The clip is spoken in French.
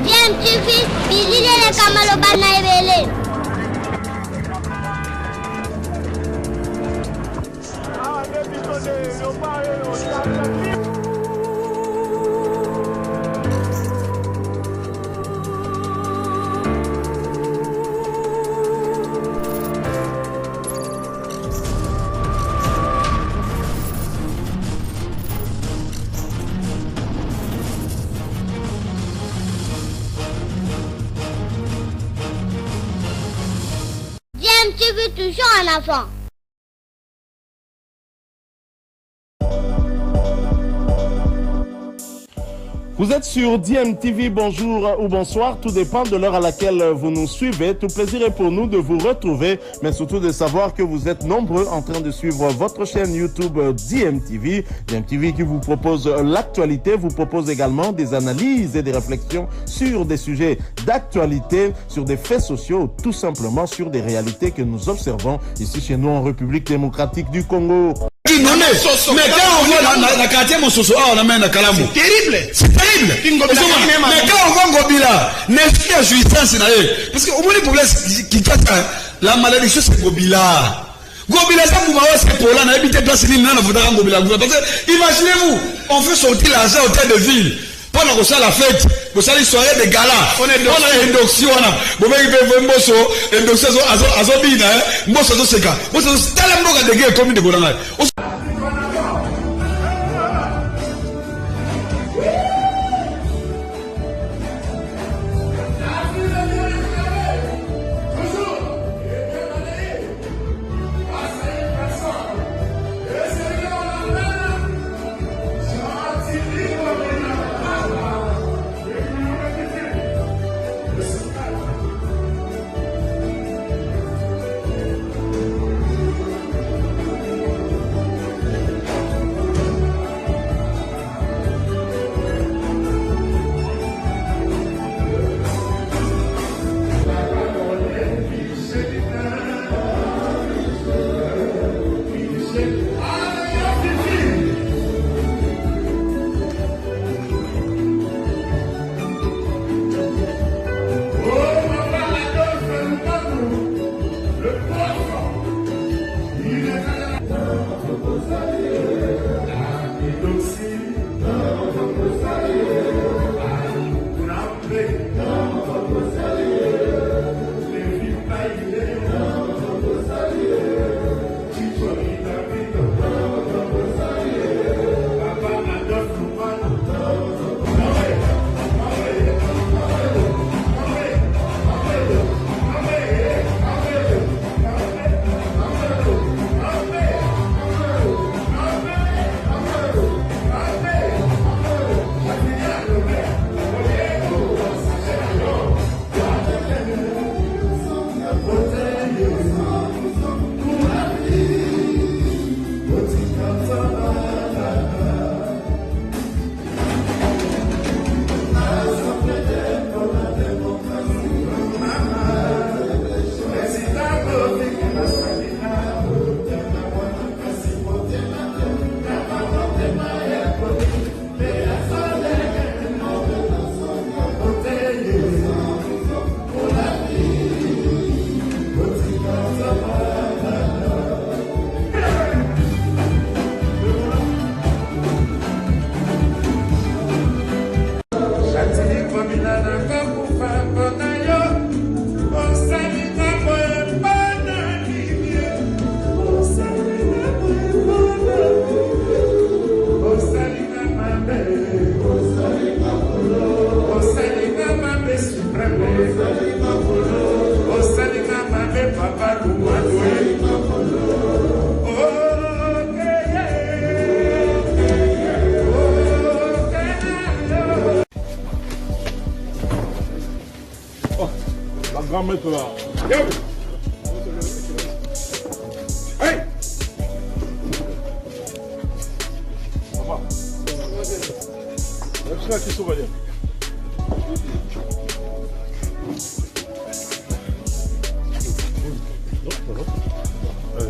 DMTV, bilile kamalo bana ebele. DMTV toujours en avant. Vous êtes sur DMTV, bonjour ou bonsoir, tout dépend de l'heure à laquelle vous nous suivez. Tout plaisir est pour nous de vous retrouver, mais surtout de savoir que vous êtes nombreux en train de suivre votre chaîne YouTube DMTV. DMTV qui vous propose l'actualité, vous propose également des analyses et des réflexions sur des sujets d'actualité, sur des faits sociaux, tout simplement sur des réalités que nous observons ici chez nous en République démocratique du Congo. Mais quand on voit la quartier Monsoso, on amène à Kalambo. C'est terrible. C'est terrible. Mais quand on voit Gobila, n'est-ce pas jouissance? Parce qu'au moins, les problèmes qui cassent la malédiction, c'est Gobila. Gobila, ça vous m'avez fait pour là, n'habitez pas si l'île n'a pas Gobila. Parce que, imaginez-vous, on fait sortir l'argent au hôtel de ville. Pendant qu'on ça la fête, qu'on ça les soirées de gala, on a indoxi, on a, bon, mais il peut faire un bosso, indoxi, azobina, bosso, c'est ça. Bosso, c'est tellement de guerre comme de Golanga. Mettre là. Hey! Là, qui sauve bien. Allez.